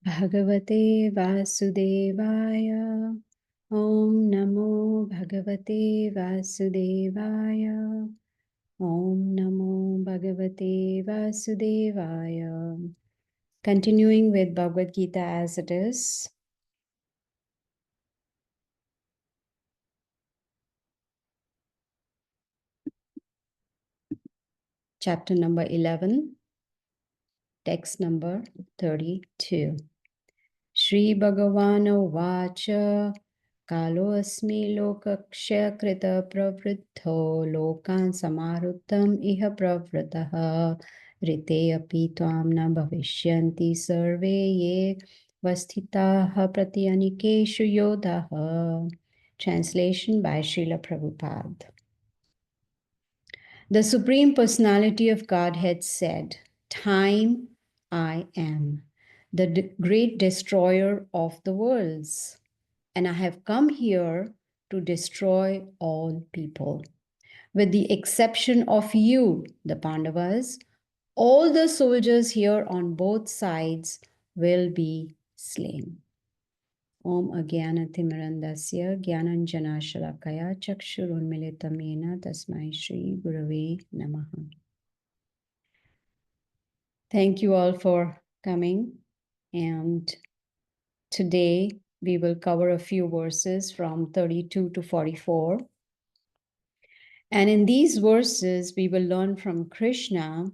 Bhagavate Vasudevaya. Om Namo Bhagavate Vasudevaya. Om Namo Bhagavate Vasudevaya. Continuing with Bhagavad Gita as it is. Chapter number 11, text number 32. Shri Bhagavano Vacha Kalo Asmi Lokaksha Krita Pravriddho Lokan Samaruttam Iha Pravrataha Rite Api Tvam Na Bhavishyanti Sarve Ye Vasthitaha Pratyanikeshu Yodaha. Translation by Srila Prabhupada. The Supreme Personality of Godhead said, Time I am, the great destroyer of the worlds, and I have come here to destroy all people. With the exception of you, the Pandavas, all the soldiers here on both sides will be slain. Om Agyanatimirandasya Gyananjana Shalakaya Chakshurunmilitamena Tasmai Shri Gurave Namaha. Thank you all for coming. And today we will cover a few verses from 32 to 44. And in these verses, we will learn from Krishna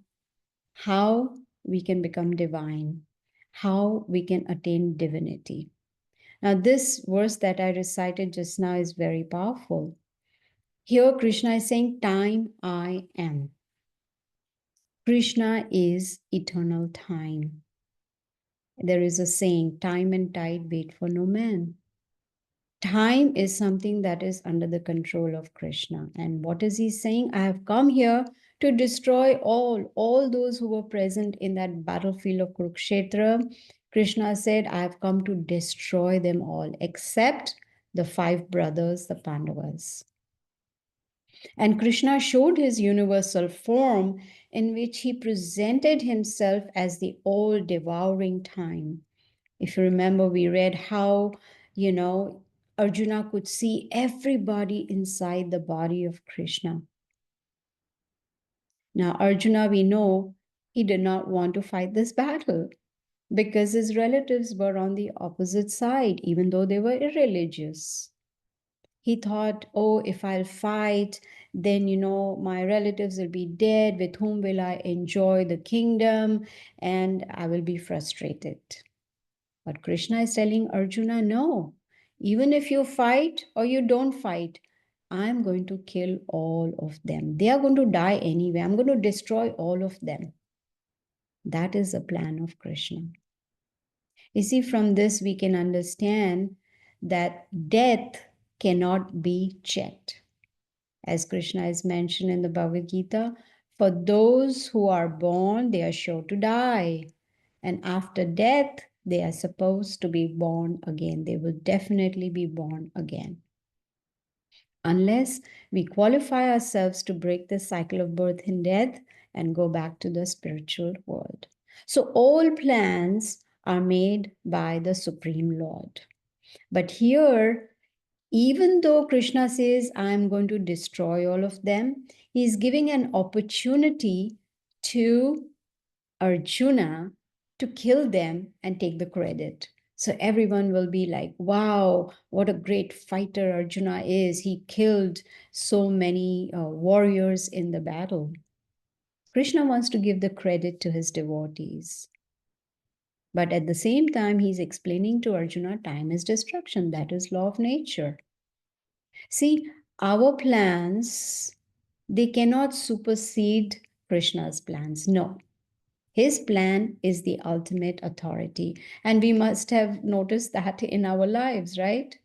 how we can become divine, how we can attain divinity. Now, this verse that I recited just now is very powerful. Here, Krishna is saying, Time I am. Krishna is eternal time. There is a saying, time and tide wait for no man. Time is something that is under the control of Krishna. And what is he saying? I have come here to destroy all those who were present in that battlefield of Kurukshetra. Krishna said, I have come to destroy them all, except the 5 brothers, the Pandavas. And Krishna showed his universal form in which he presented himself as the all-devouring time. If you remember, we read how, Arjuna could see everybody inside the body of Krishna. Now, Arjuna, we know, he did not want to fight this battle because his relatives were on the opposite side, even though they were irreligious. He thought, oh, if I'll fight, then, my relatives will be dead. With whom will I enjoy the kingdom? And I will be frustrated. But Krishna is telling Arjuna, no, even if you fight or you don't fight, I'm going to kill all of them. They are going to die anyway. I'm going to destroy all of them. That is the plan of Krishna. You see, from this we can understand that death cannot be checked. As Krishna is mentioned in the Bhagavad Gita, for those who are born, they are sure to die. And after death, they are supposed to be born again. They will definitely be born again. Unless we qualify ourselves to break the cycle of birth and death and go back to the spiritual world. So all plans are made by the Supreme Lord. But here, even though Krishna says, I'm going to destroy all of them, he's giving an opportunity to Arjuna to kill them and take the credit. So everyone will be like, wow, what a great fighter Arjuna is. He killed so many warriors in the battle. Krishna wants to give the credit to his devotees. But at the same time, he's explaining to Arjuna, time is destruction. That is law of nature. See, our plans, they cannot supersede Krishna's plans. No. His plan is the ultimate authority. And we must have noticed that in our lives, right?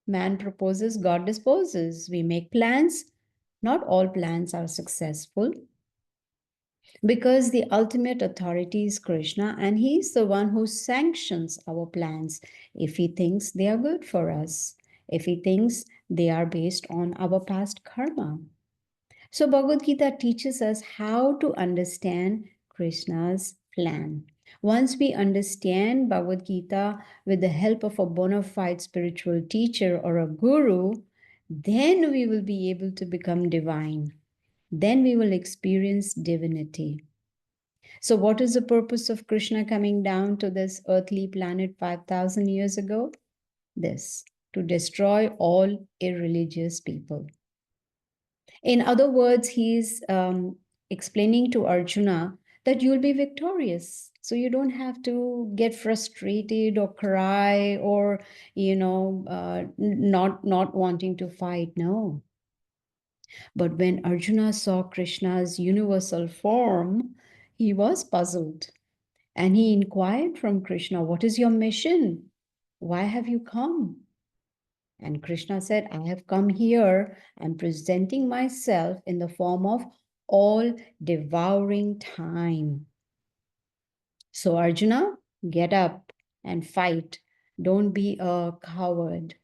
Man proposes, God disposes. We make plans. Not all plans are successful because the ultimate authority is Krishna, and he's the one who sanctions our plans if he thinks they are good for us, if he thinks they are based on our past karma. So Bhagavad Gita teaches us how to understand Krishna's plan. Once we understand Bhagavad Gita with the help of a bona fide spiritual teacher or a guru, then we will be able to become divine. Then we will experience divinity. So, what is the purpose of Krishna coming down to this earthly planet 5,000 years ago? This, to destroy all irreligious people. In other words, he's explaining to Arjuna that you'll be victorious. So you don't have to get frustrated or cry or, not wanting to fight. No. But when Arjuna saw Krishna's universal form, he was puzzled. And he inquired from Krishna, "What is your mission? Why have you come?" And Krishna said, "I have come here. I'm presenting myself in the form of all devouring time. So, Arjuna, get up and fight. Don't be a coward.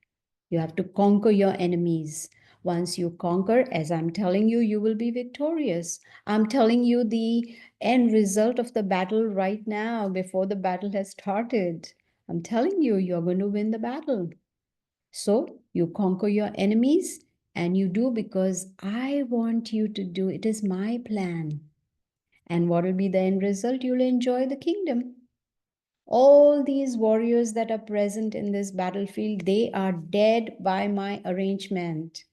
You have to conquer your enemies. Once you conquer, as I'm telling you, you will be victorious. I'm telling you the end result of the battle right now before the battle has started. I'm telling you, you're going to win the battle. So you conquer your enemies, and you do because I want you to do. It is my plan. And what will be the end result? You'll enjoy the kingdom. All these warriors that are present in this battlefield, they are dead by my arrangement.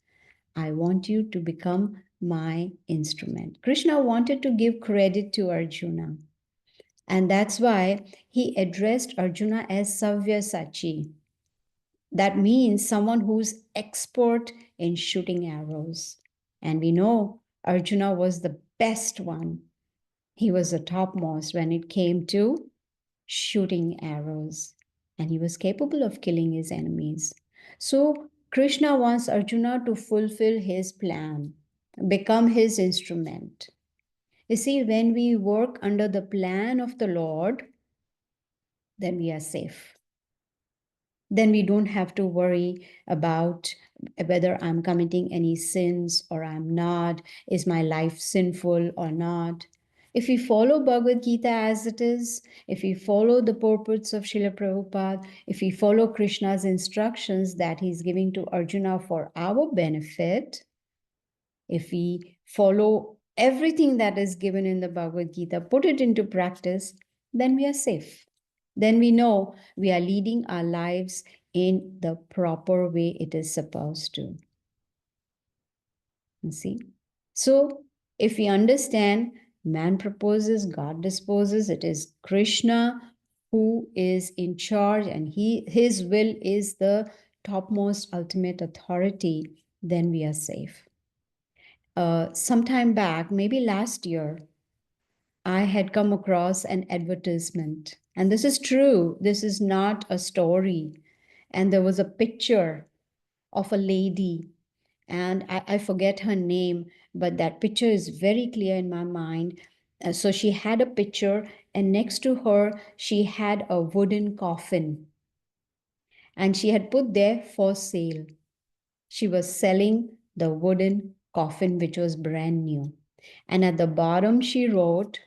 I want you to become my instrument. Krishna wanted to give credit to Arjuna. And that's why he addressed Arjuna as Savyasachi. That means someone who's expert in shooting arrows. And we know Arjuna was the best one. He was the topmost when it came to shooting arrows. And he was capable of killing his enemies. So Krishna wants Arjuna to fulfill his plan, become his instrument. You see, when we work under the plan of the Lord, then we are safe. Then we don't have to worry about whether I'm committing any sins or I'm not. Is my life sinful or not? If we follow Bhagavad Gita as it is, if we follow the purports of Srila Prabhupada, if we follow Krishna's instructions that he's giving to Arjuna for our benefit, if we follow everything that is given in the Bhagavad Gita, put it into practice, then we are safe. Then we know we are leading our lives in the proper way it is supposed to. You see? So, if we understand man proposes, God disposes, it is Krishna who is in charge and his will is the topmost ultimate authority, then we are safe. Sometime back, maybe last year, I had come across an advertisement. And this is true. This is not a story. And there was a picture of a lady, and I forget her name, but that picture is very clear in my mind. So she had a picture, and next to her, she had a wooden coffin. And she had put there for sale. She was selling the wooden coffin, which was brand new. And at the bottom, she wrote,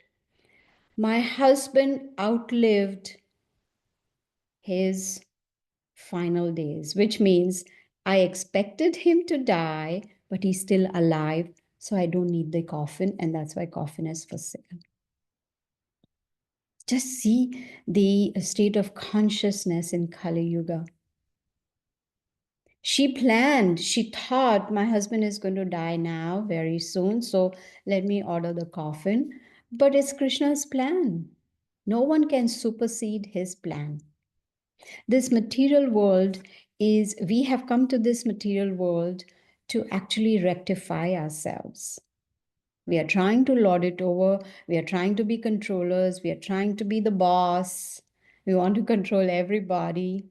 "My husband outlived his final days," which means I expected him to die, but he's still alive. So I don't need the coffin. And that's why coffin is for sale. Just see the state of consciousness in Kali Yuga. She planned, she thought my husband is going to die now very soon. So let me order the coffin. But it's Krishna's plan. No one can supersede his plan. This material world is, we have come to this material world to actually rectify ourselves. We are trying to lord it over. We are trying to be controllers. We are trying to be the boss. We want to control everybody.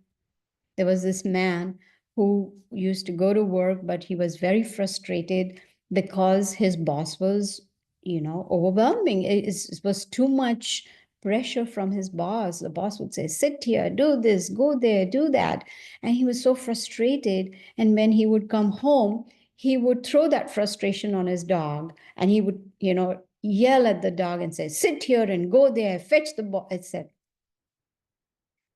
There was this man who used to go to work, but he was very frustrated because his boss was, overwhelming. It was too much pressure from his boss. The boss would say, "Sit here, do this, go there, do that." And he was so frustrated. And when he would come home, he would throw that frustration on his dog, and he would, yell at the dog and say, sit here and go there, fetch the ball, etc.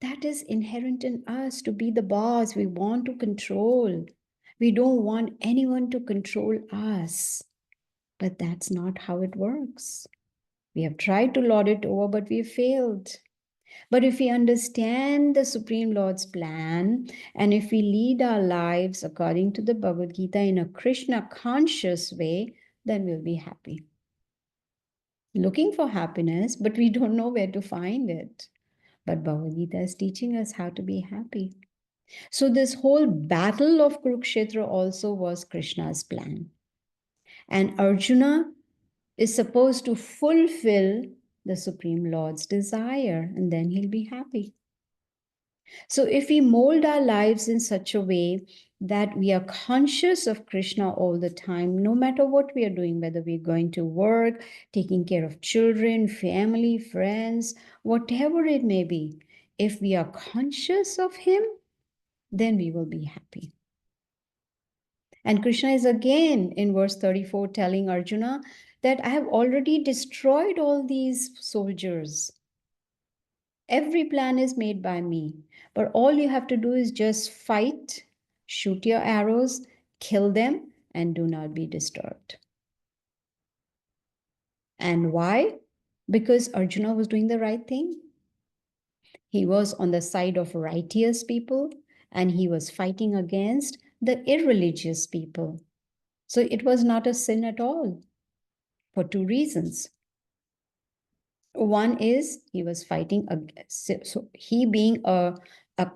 That is inherent in us to be the boss. We want to control. We don't want anyone to control us. But that's not how it works. We have tried to lord it over, but we have failed. But if we understand the Supreme Lord's plan, and if we lead our lives according to the Bhagavad Gita in a Krishna conscious way, then we'll be happy. Looking for happiness, but we don't know where to find it. But Bhagavad Gita is teaching us how to be happy. So, this whole battle of Kurukshetra also was Krishna's plan. And Arjuna is supposed to fulfill the Supreme Lord's desire, and then he'll be happy. So, if we mold our lives in such a way that we are conscious of Krishna all the time, no matter what we are doing, whether we're going to work, taking care of children, family, friends, whatever it may be, if we are conscious of Him, then we will be happy. And Krishna is again in verse 34 telling Arjuna that I have already destroyed all these soldiers. Every plan is made by me, but all you have to do is just fight, shoot your arrows, kill them, and do not be disturbed. And why? Because Arjuna was doing the right thing. He was on the side of righteous people, and he was fighting against the irreligious people. So it was not a sin at all for two reasons. One is he was fighting, so he being a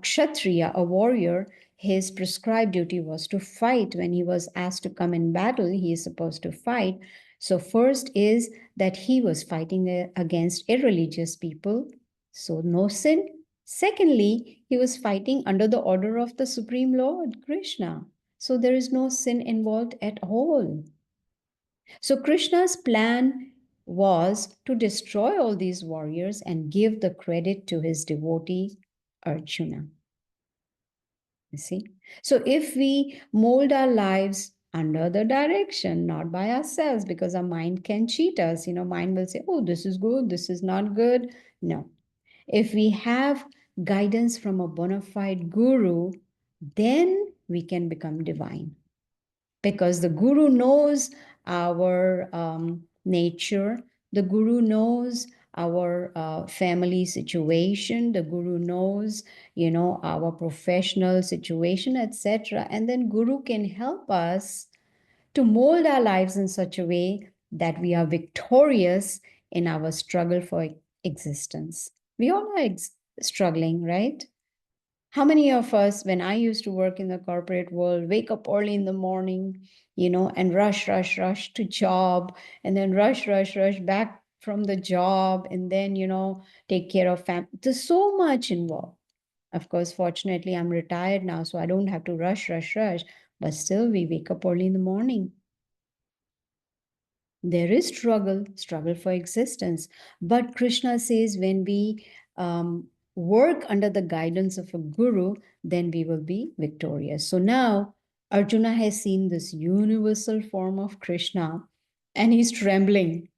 kshatriya, a warrior, his prescribed duty was to fight. When he was asked to come in battle, he is supposed to fight. So first is that he was fighting against irreligious people, so no sin. Secondly, he was fighting under the order of the Supreme Lord, Krishna. So there is no sin involved at all. So Krishna's plan was to destroy all these warriors and give the credit to his devotee Arjuna. You see? So if we mold our lives under the direction, not by ourselves, because our mind can cheat us, mind will say, oh, this is good, this is not good. No. If we have guidance from a bona fide guru, then we can become divine. Because the guru knows our nature, the guru knows our family situation, the guru knows, our professional situation, etc. And then guru can help us to mold our lives in such a way that we are victorious in our struggle for existence. We all are struggling, right? How many of us, when I used to work in the corporate world, wake up early in the morning, and rush to job, and then rush back from the job, and then, take care of family. There's so much involved. Of course, fortunately, I'm retired now, so I don't have to rush. But still, we wake up early in the morning. There is struggle for existence. But Krishna says when we work under the guidance of a guru, then we will be victorious. So now Arjuna has seen this universal form of Krishna, and he's trembling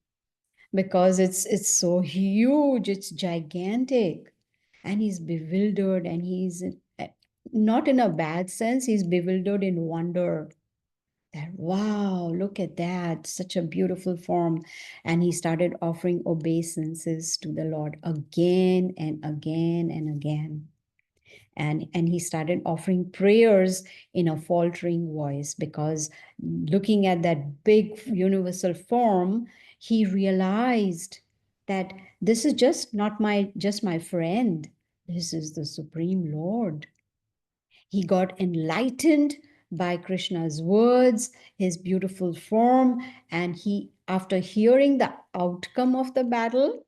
because it's so huge, it's gigantic, and he's bewildered, and he's not in a bad sense, he's bewildered in wonder. That, wow, look at that, such a beautiful form. And he started offering obeisances to the Lord again and again and again. And he started offering prayers in a faltering voice, because looking at that big universal form, he realized that this is just not just my friend. This is the Supreme Lord. He got enlightened by Krishna's words, his beautiful form, and he, after hearing the outcome of the battle,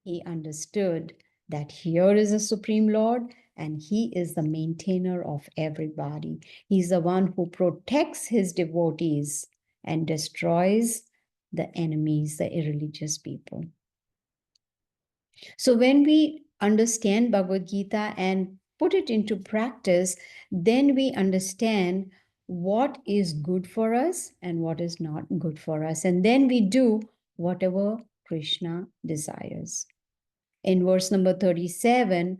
he understood that here is a Supreme Lord, and he is the maintainer of everybody. He's the one who protects his devotees and destroys the enemies, the irreligious people. So when we understand Bhagavad Gita and put it into practice, then we understand what is good for us and what is not good for us. And then we do whatever Krishna desires. In verse number 37,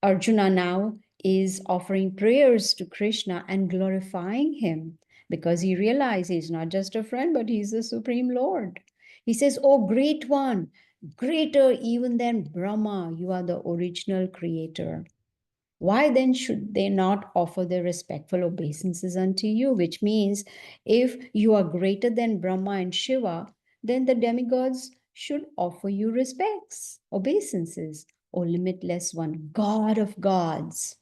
Arjuna now is offering prayers to Krishna and glorifying him because he realizes he's not just a friend, but he's the Supreme Lord. He says, "Oh, great one, greater even than Brahma, you are the original creator. Why then should they not offer their respectful obeisances unto you?" Which means if you are greater than Brahma and Shiva, then the demigods should offer you respects, obeisances. O limitless one, God of gods,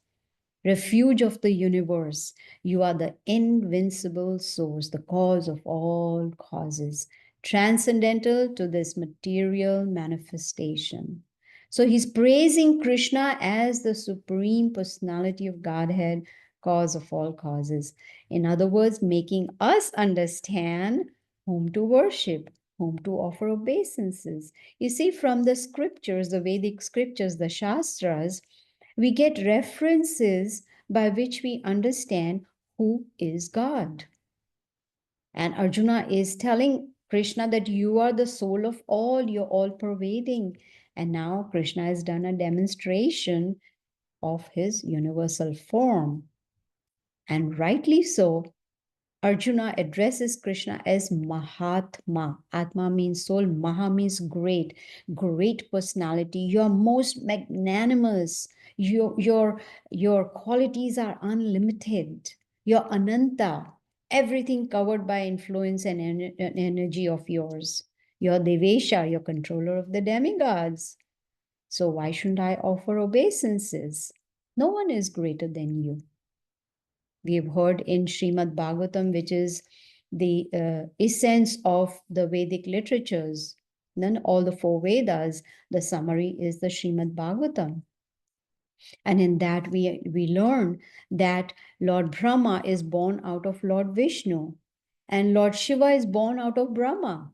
refuge of the universe, you are the invincible source, the cause of all causes, transcendental to this material manifestation. So he's praising Krishna as the supreme personality of Godhead, cause of all causes. In other words, making us understand whom to worship, whom to offer obeisances. You see, from the scriptures, the Vedic scriptures, the Shastras, we get references by which we understand who is God. And Arjuna is telling Krishna that you are the soul of all, you're all pervading. And now Krishna has done a demonstration of his universal form. And rightly so, Arjuna addresses Krishna as Mahatma. Atma means soul, Maha means great, great personality. You're most magnanimous. Your qualities are unlimited. You're Ananta, everything covered by influence and energy of yours. You're Devesha, you're controller of the demigods. So why shouldn't I offer obeisances? No one is greater than you. We have heard in Srimad Bhagavatam, which is the essence of the Vedic literatures. Then all the four Vedas, the summary is the Srimad Bhagavatam. And in that we learn that Lord Brahma is born out of Lord Vishnu and Lord Shiva is born out of Brahma.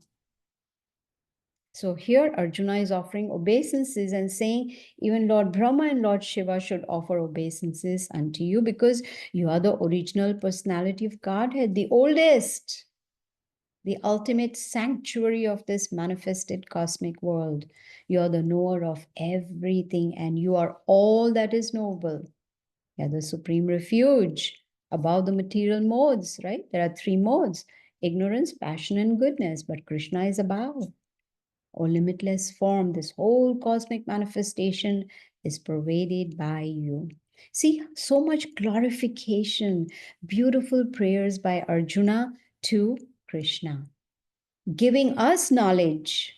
So here Arjuna is offering obeisances and saying even Lord Brahma and Lord Shiva should offer obeisances unto you because you are the original personality of Godhead, the oldest, the ultimate sanctuary of this manifested cosmic world. You are the knower of everything and you are all that is noble. You are the supreme refuge above the material modes, right? There are three modes: ignorance, passion, and goodness, but Krishna is above. Or limitless form, this whole cosmic manifestation is pervaded by you. See, so much glorification, beautiful prayers by Arjuna to Krishna, giving us knowledge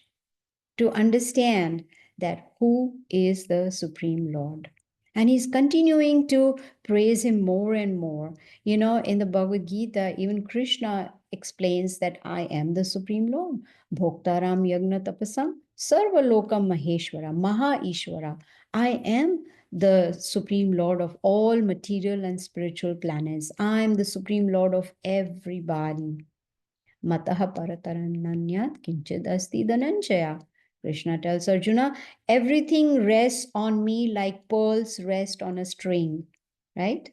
to understand that who is the Supreme Lord. And he's continuing to praise him more and more. You know, in the Bhagavad Gita, even Krishna explains that I am the Supreme Lord. Bhoktaram Yagna Tapasam Sarva Lokam Maheshwara, Maha Ishwara. I am the Supreme Lord of all material and spiritual planets. I am the Supreme Lord of everybody. Mataha Parataranyat Kinchid Asti Dhananjaya. Krishna tells Arjuna, everything rests on me like pearls rest on a string, right?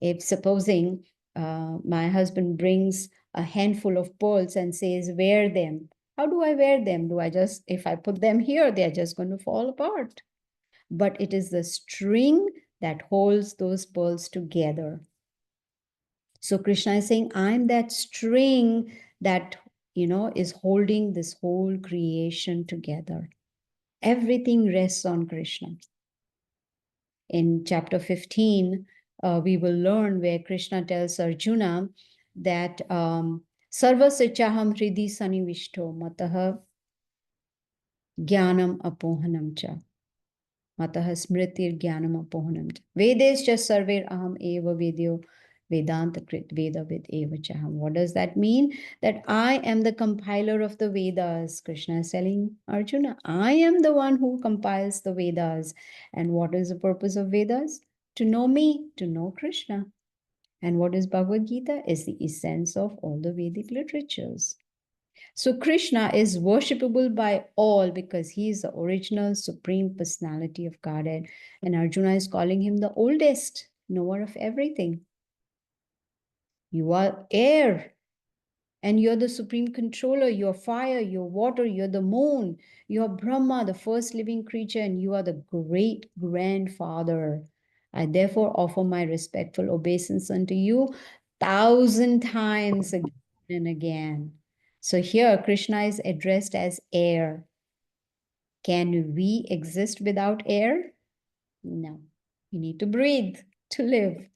If supposing my husband brings a handful of pearls and says, wear them. How do I wear them? Do I just, if I put them here, they're just going to fall apart. But it is the string that holds those pearls together. So Krishna is saying, I'm that string that, is holding this whole creation together. Everything rests on Krishna. In chapter 15, we will learn where Krishna tells Arjuna that Sarva Sachaham Hridi Sanivishto Mataha Jnanam Apohanam Cha. Matah Smritir Jnanam Apohanam Cha. Vedes Cha Sarver Aham Eva Vedyo Vedanta Krit Veda Vid Eva Chaham. What does that mean? That I am the compiler of the Vedas. Krishna is telling Arjuna, I am the one who compiles the Vedas. And what is the purpose of Vedas? To know me, to know Krishna. And what is Bhagavad Gita? Is the essence of all the Vedic literatures. So Krishna is worshipable by all because he is the original supreme personality of Godhead. And Arjuna is calling him the oldest, knower of everything. You are heir And you're the supreme controller. You're fire, you're water, you're the moon, you're Brahma, the first living creature, and you are the great grandfather. I therefore offer my respectful obeisance unto you 1,000 times again and again. So here Krishna is addressed as air. Can we exist without air? No. We need to breathe to live.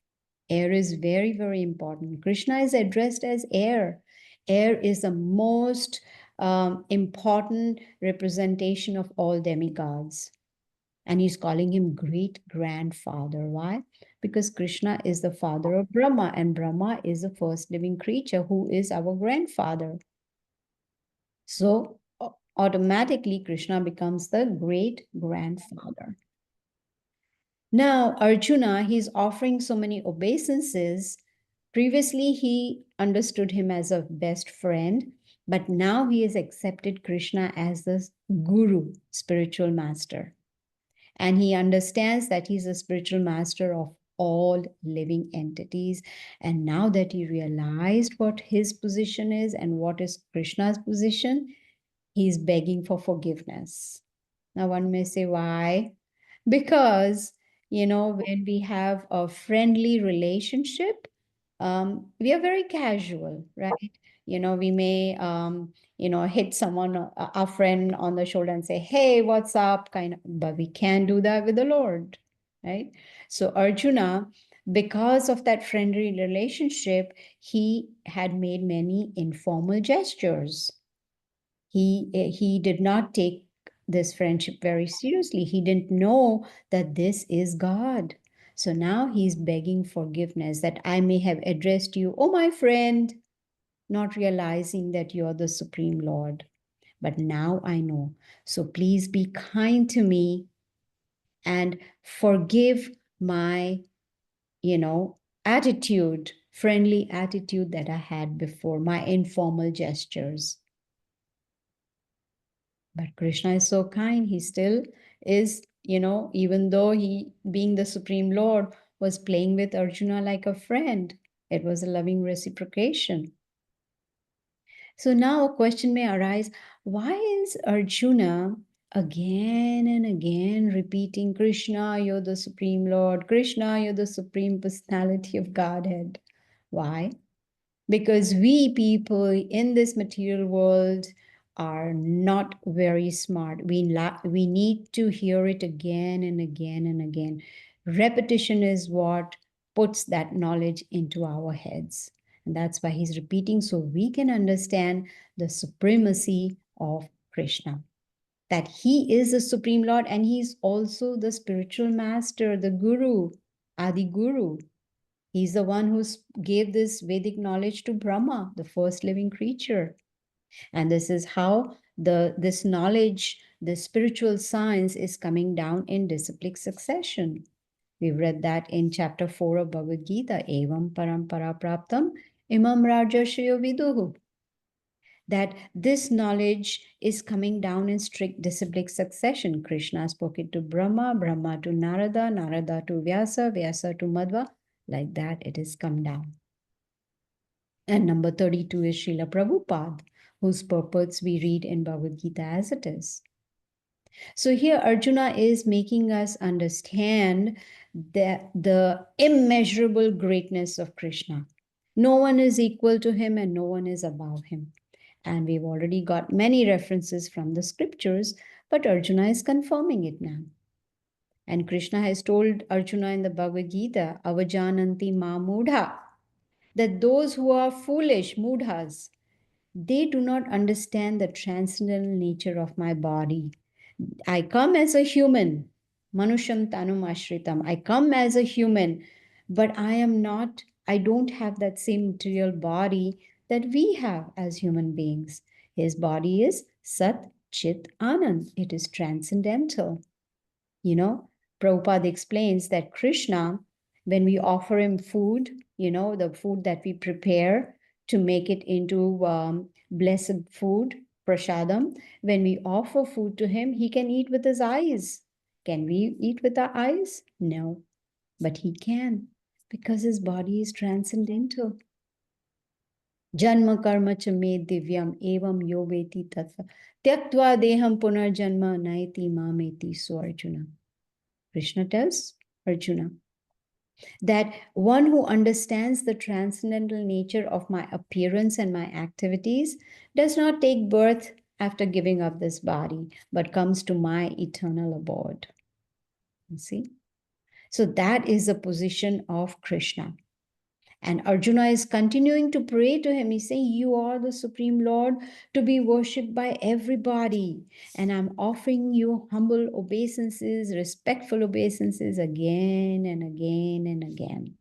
Air is very, very important. Krishna is addressed as air. Air is the most important representation of all demigods. And he's calling him great grandfather. Why? Because Krishna is the father of Brahma, and Brahma is the first living creature who is our grandfather. So automatically, Krishna becomes the great grandfather. Now, Arjuna, he's offering so many obeisances. Previously, he understood him as a best friend, but now he has accepted Krishna as the guru, spiritual master. And he understands that he's a spiritual master of all living entities. And now that he realized what his position is and what is Krishna's position, he's begging for forgiveness. Now, one may say, why? Because, when we have a friendly relationship, we are very casual, right? We may, hit someone, a friend on the shoulder and say, hey, what's up? Kind of, but we can't do that with the Lord, right? So Arjuna, because of that friendly relationship, he had made many informal gestures. He did not take this friendship very seriously. He didn't know that this is God. So now he's begging forgiveness that I may have addressed you, oh my friend, not realizing that you're the Supreme Lord. But now I know. So please be kind to me and forgive my, attitude, friendly attitude that I had before, my informal gestures. But Krishna is so kind. He still is, even though he, being the Supreme Lord, was playing with Arjuna like a friend, it was a loving reciprocation. So now a question may arise, why is Arjuna again and again repeating, Krishna, you're the Supreme Lord, Krishna, you're the Supreme Personality of Godhead? Why? Because we people in this material world are not very smart. We need to hear it again and again and again. Repetition is what puts that knowledge into our heads. And that's why he's repeating so we can understand the supremacy of Krishna. That he is the Supreme Lord and he's also the spiritual master, the Guru, Adi Guru. He's the one who gave this Vedic knowledge to Brahma, the first living creature. And this is how this knowledge, the spiritual science is coming down in disciplic succession. We've read that in chapter 4 of Bhagavad Gita, Evam Parampara Praptam Imam Rajarshayo Viduhu. That this knowledge is coming down in strict disciplic succession. Krishna spoke it to Brahma, Brahma to Narada, Narada to Vyasa, Vyasa to Madhva. Like that, it has come down. And number 32 is Srila Prabhupada, whose purports we read in Bhagavad Gita as it is. So here Arjuna is making us understand the immeasurable greatness of Krishna. No one is equal to him and no one is above him. And we've already got many references from the scriptures, but Arjuna is confirming it now. And Krishna has told Arjuna in the Bhagavad Gita, Avajananti ma mudha, that those who are foolish, mudhas, they do not understand the transcendental nature of my body. I come as a human, manusham tanum ashritam. I come as a human, but I don't have that same material body that we have as human beings. His body is Sat Chit Anand. It is transcendental. Prabhupada explains that Krishna, when we offer him food, the food that we prepare to make it into blessed food, prasadam, when we offer food to him, he can eat with his eyes. Can we eat with our eyes? No, but he can because his body is transcendental. Janma karma cha me divyam evam yo veti tatva tyaktva deham punarjanma naiti mameti. So Arjuna. Krishna tells Arjuna that one who understands the transcendental nature of my appearance and my activities does not take birth after giving up this body, but comes to my eternal abode. You see? So that is the position of Krishna. And Arjuna is continuing to pray to him. He's saying, you are the Supreme Lord to be worshipped by everybody. And I'm offering you humble obeisances, respectful obeisances again and again and again.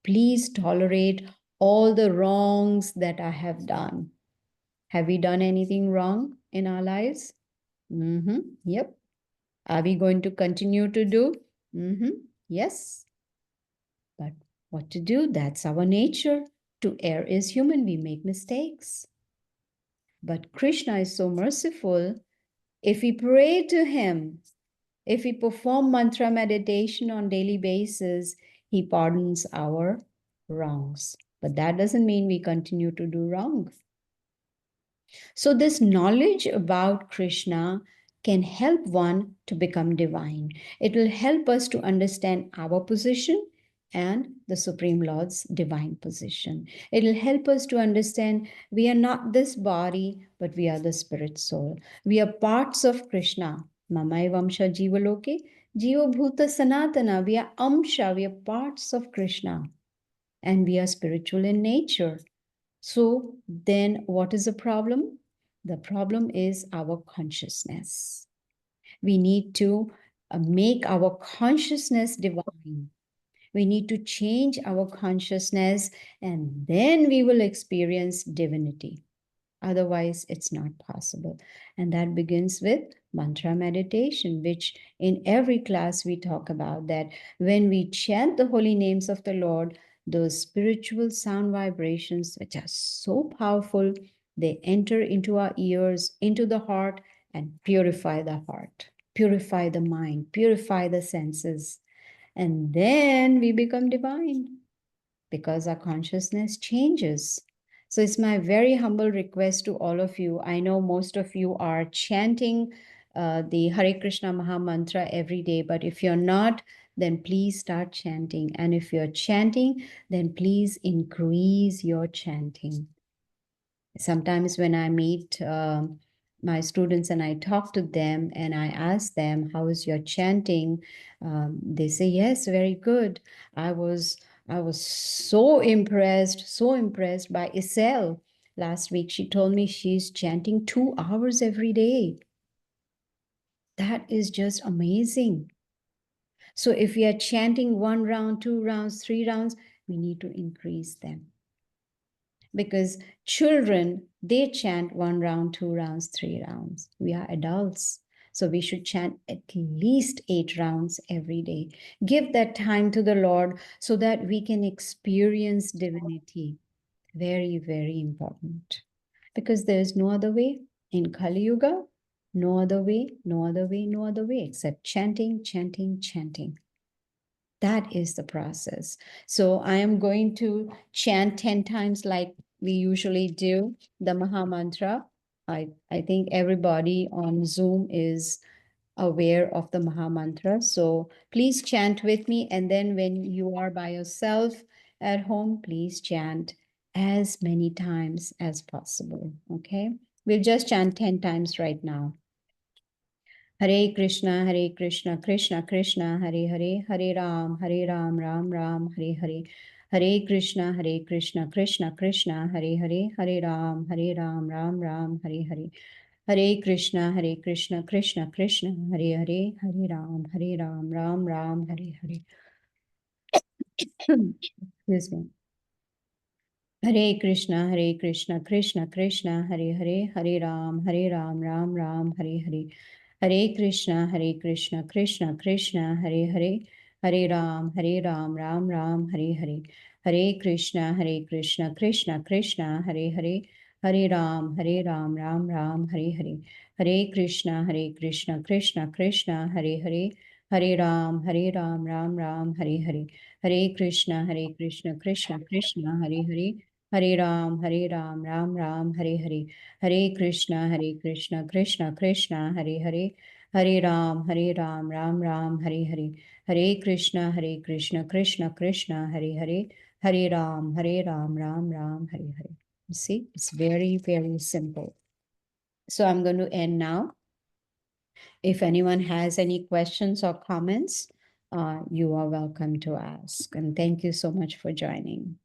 Please tolerate all the wrongs that I have done. Have we done anything wrong in our lives? Yep. Are we going to continue to do? Yes. But what to do? That's our nature. To err is human. We make mistakes. But Krishna is so merciful. If we pray to him, if we perform mantra meditation on daily basis, he pardons our wrongs. But that doesn't mean we continue to do wrong. So, this knowledge about Krishna can help one to become divine. It will help us to understand our position and the Supreme Lord's divine position. It will help us to understand we are not this body, but we are the spirit soul. We are parts of Krishna. Mamai Vamsha Jivaloke, Jiva Bhuta Sanatana. We are Amsha, we are parts of Krishna. And we are spiritual in nature. So then what is the problem? The problem is our consciousness. We need to make our consciousness divine. We need to change our consciousness, and then we will experience divinity. Otherwise, it's not possible. And that begins with mantra meditation, which in every class we talk about, that when we chant the holy names of the Lord, those spiritual sound vibrations, which are so powerful, they enter into our ears, into the heart, and purify the heart, purify the mind, purify the senses. And then we become divine because our consciousness changes. So it's my very humble request to all of you. I know most of you are chanting the Hare Krishna Maha Mantra every day, but if you're not, then please start chanting. And if you're chanting, then please increase your chanting. Sometimes when I meet my students and I talk to them and I ask them, how is your chanting? They say, yes, very good. I was so impressed by Isel. Last week, she told me she's chanting 2 hours every day. That is just amazing. So if we are chanting 1 round, 2 rounds, 3 rounds, we need to increase them. Because children, they chant 1 round, 2 rounds, 3 rounds. We are adults. So we should chant at least 8 rounds every day. Give that time to the Lord so that we can experience divinity. Very, very important. Because there is no other way in Kali Yuga, no other way, no other way, no other way except chanting, chanting, chanting. That is the process. So I am going to chant 10 times like we usually do the Maha Mantra. I think everybody on Zoom is aware of the Maha Mantra. So please chant with me. And then when you are by yourself at home, please chant as many times as possible. Okay. We'll just chant 10 times right now. Hare Krishna, Krishna Krishna, Hare Hare, Hare Ram, Ram Ram, Hare Hare. Hare Krishna, Krishna Krishna, Hare Hare, Hare Ram, Ram Ram, Hare Hare. Hare Krishna, Krishna Krishna, Hare Hare, Hare Ram, Ram Ram, Hare Hare. Excuse me. Hare Krishna, Krishna Krishna, Hare Hare, Hare Ram, Ram Ram, Hare Hare. Hare Krishna, Krishna Krishna, Hare Hare, Hare Ram, Ram Ram, Hare Hare. Hare Krishna, Krishna Krishna, Hare Hare, Hare Ram, Ram Ram, Hare Hare. Hare Krishna, Krishna Krishna, Hare Hare, Hare Ram, Ram Ram, Hare Hare. Hare Krishna, Krishna Krishna, Hare Hare. Hare Ram, Ram Ram, Hare Hare, Hare Krishna, Krishna Krishna, Hare Hare, Hare Ram, Ram Ram, Hare Hare, Hare Krishna, Krishna Krishna, Hare Hare, Hare Ram, Ram Ram, Hare Hare. You see, it's very, very simple. So I'm going to end now. If anyone has any questions or comments, you are welcome to ask. And thank you so much for joining.